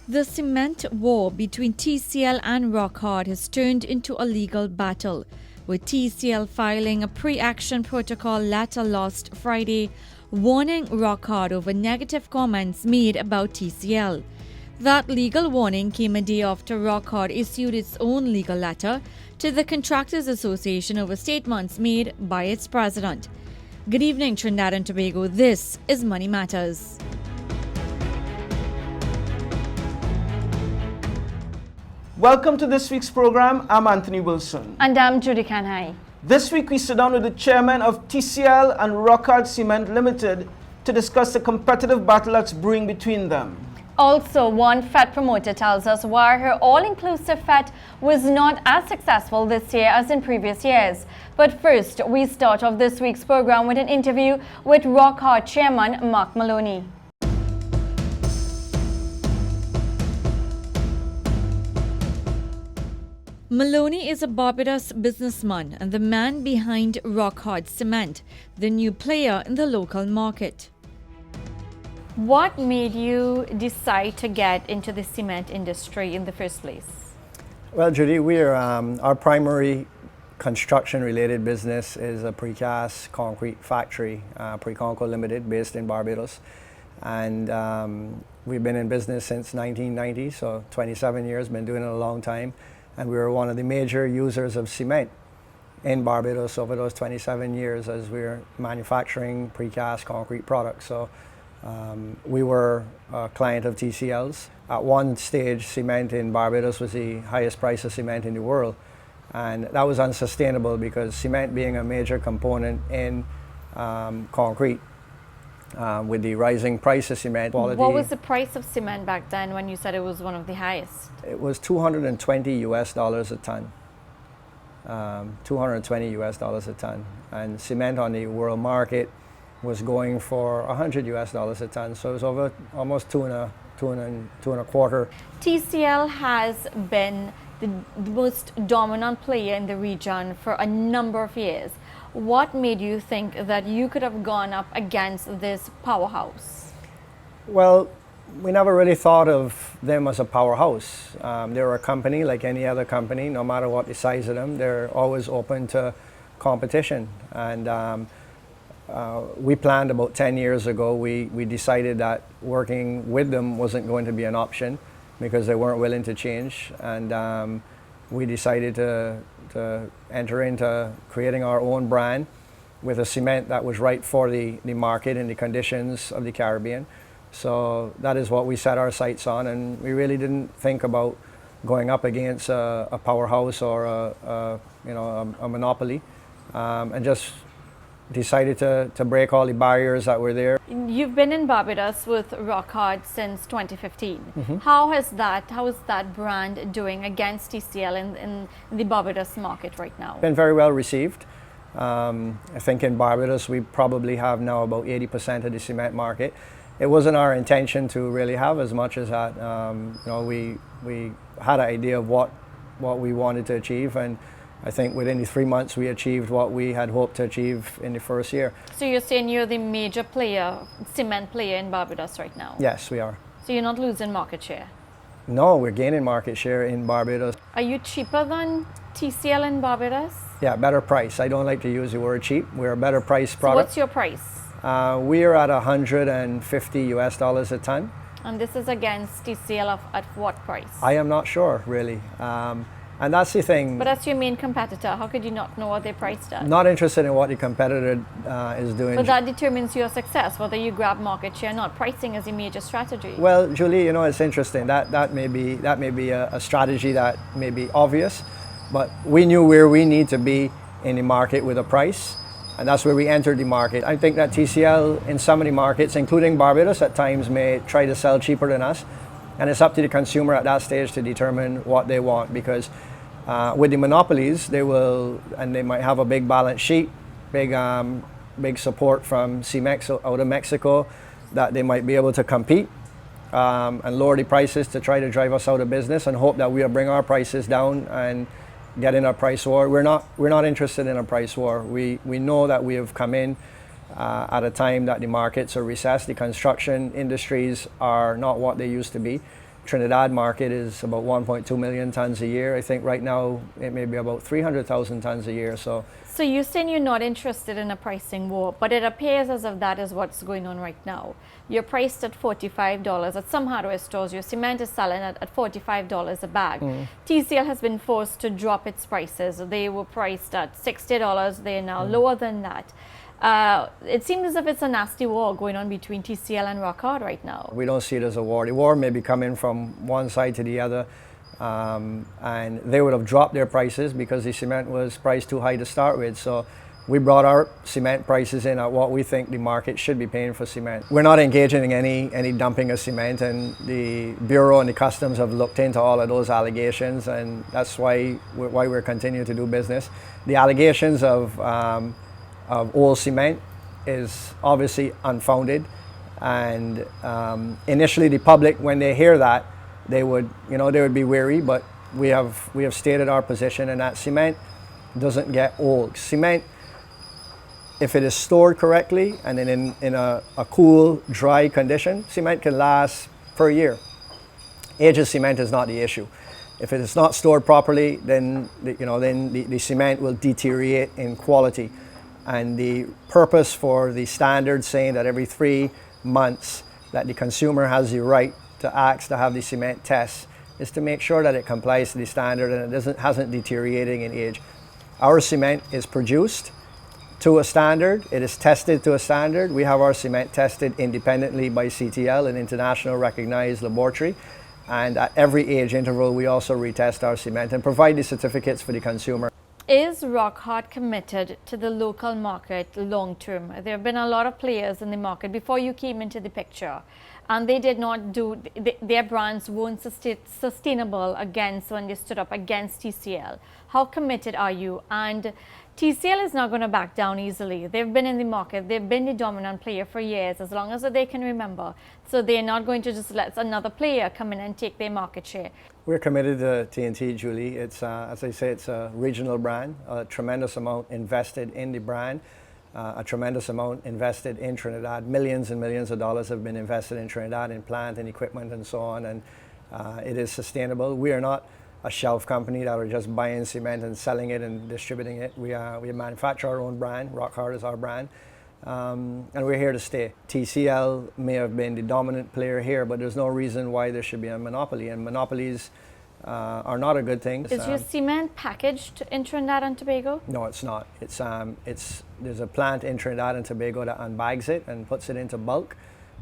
The cement war between TCL and Rockhard has turned into a legal battle, with TCL filing a pre-action protocol letter last Friday warning Rockhard over negative comments made about TCL. That legal warning came a day after Rockhard issued its own legal letter to the Contractors Association over statements made by its president. Good evening, Trinidad and Tobago. This is Money Matters. Welcome to this week's program. I'm Anthony Wilson. And I'm Judy Kanhai. This week we sit down with the chairman of TCL and Rockhard Cement Limited to discuss the competitive battle that's brewing between them. Also, one FET promoter tells us why her all-inclusive FET was not as successful this year as in previous years. But first, we start off this week's program with an interview with Rockhard chairman Mark Maloney. Maloney is a Barbados businessman and the man behind Rockhard Cement, the new player in the local market. What made you decide to get into the cement industry in the first place? Well, Judy, our primary construction-related business is a precast concrete factory, Preconco Limited, based in Barbados. And we've been in business since 1990, so 27 years, been doing it a long time. And we were one of the major users of cement in Barbados over those 27 years as we were manufacturing precast concrete products. So we were a client of TCL's. At one stage, cement in Barbados was the highest price of cement in the world. And that was unsustainable because cement being a major component in concrete, with the rising price of cement quality. What was the price of cement back then when you said it was one of the highest? It was $220 a ton. $220 a ton. And cement on the world market was going for $100 a ton. So it was over almost two and a quarter. TCL has been the most dominant player in the region for a number of years. What made you think that you could have gone up against this powerhouse? Well, we never really thought of them as a powerhouse. They're a company like any other company, no matter what the size of them. They're always open to competition. And we planned about 10 years ago, we decided that working with them wasn't going to be an option because they weren't willing to change. And we decided to enter into creating our own brand with a cement that was right for the market and the conditions of the Caribbean. So that is what we set our sights on, and we really didn't think about going up against a powerhouse or a monopoly, and just decided to break all the barriers that were there. You've been in Barbados with Rockhard since 2015. Mm-hmm. How is that brand doing against TCL in the Barbados market right now? Been very well received. I think in Barbados we probably have now about 80% of the cement market. It wasn't our intention to really have as much as that. We had an idea of what we wanted to achieve, and I think within the 3 months we achieved what we had hoped to achieve in the first year. So you're saying you're the major cement player in Barbados right now? Yes, we are. So you're not losing market share? No, we're gaining market share in Barbados. Are you cheaper than TCL in Barbados? Yeah, better price. I don't like to use the word cheap. We're a better price So product. what's your price? We are at $150 a ton. And this is against TCL at what price? I am not sure, really. And that's the thing. But that's your main competitor. How could you not know what they priced at? Not interested in what the competitor is doing. But that determines your success, whether you grab market share or not. Pricing is a major strategy. Well, Julie, it's interesting. That may be a strategy that may be obvious, but we knew where we need to be in the market with a price, and that's where we entered the market. I think that TCL in some of the markets, including Barbados, at times may try to sell cheaper than us, and it's up to the consumer at that stage to determine what they want, because with the monopolies, they might have a big balance sheet, big support from CEMEX out of Mexico, that they might be able to compete and lower the prices to try to drive us out of business, and hope that we'll bring our prices down and get in a price war. We're not interested in a price war. We know that we have come in at a time that the markets are recessed. The construction industries are not what they used to be. Trinidad market is about 1.2 million tons a year. I think right now it may be about 300,000 tons a year. So you're saying you're not interested in a pricing war, but it appears as if that is what's going on right now. You're priced at $45 at some hardware stores. Your cement is selling at $45 a bag. TCL has been forced to drop its prices. They were priced at $60. They're now lower than that. It seems as if it's a nasty war going on between TCL and Rock Hard right now. we don't see it as a war. The war may be coming from one side to the other, and they would have dropped their prices because the cement was priced too high to start with. So we brought our cement prices in at what we think the market should be paying for cement. We're not engaging in any dumping of cement, and the Bureau and the Customs have looked into all of those allegations, and that's why we're continuing to do business. The allegations of old cement is obviously unfounded, and initially the public, when they hear that, they would be wary, but we have stated our position, and that cement doesn't get old. Cement, if it is stored correctly and in a cool, dry condition, cement can last for a year. Age of cement is not the issue. If it is not stored properly, then the cement will deteriorate in quality. And the purpose for the standard saying that every 3 months that the consumer has the right to ask to have the cement test is to make sure that it complies to the standard and it hasn't deteriorating in age. Our cement is produced to a standard, it is tested to a standard. We have our cement tested independently by CTL, an international recognized laboratory. And at every age interval, we also retest our cement and provide the certificates for the consumer. Is Rock Hard committed to the local market long term? There have been a lot of players in the market before you came into the picture, and they did not do, their brands weren't sustainable when they stood up against TCL. How committed are you? And TCL is not going to back down easily. They've been in the market. They've been the dominant player for years, as long as they can remember. So they're not going to just let another player come in and take their market share. We're committed to TNT, Julie. It's, as I say, it's a regional brand, a tremendous amount invested in the brand, a tremendous amount invested in Trinidad. Millions and millions of dollars have been invested in Trinidad in plant and equipment and so on, and it is sustainable. We are not a shelf company that are just buying cement and selling it and distributing it. We manufacture our own brand. Rock Hard is our brand. And we're here to stay. TCL may have been the dominant player here, but there's no reason why there should be a monopoly, and monopolies are not a good thing. Is your cement packaged in Trinidad and Tobago? No, it's not. There's a plant in Trinidad and Tobago that unbags it and puts it into bulk,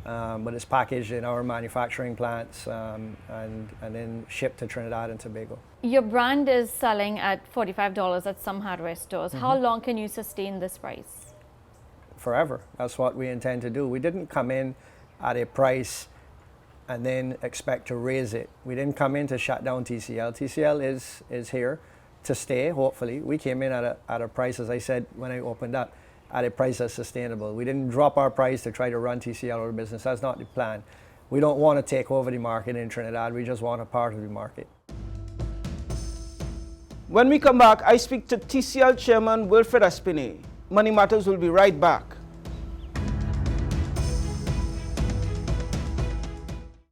but it's packaged in our manufacturing plants and then shipped to Trinidad and Tobago. Your brand is selling at $45 at some hardware stores. How long can you sustain this price? Forever. That's what we intend to do. We didn't come in at a price and then expect to raise it. We didn't come in to shut down TCL. TCL is here to stay, hopefully. We came in at a price, as I said when I opened up, at a price that's sustainable. We didn't drop our price to try to run TCL out of business. That's not the plan. We don't want to take over the market in Trinidad. We just want a part of the market. When we come back, I speak to TCL Chairman Wilfred Espinay. Money Matters will be right back.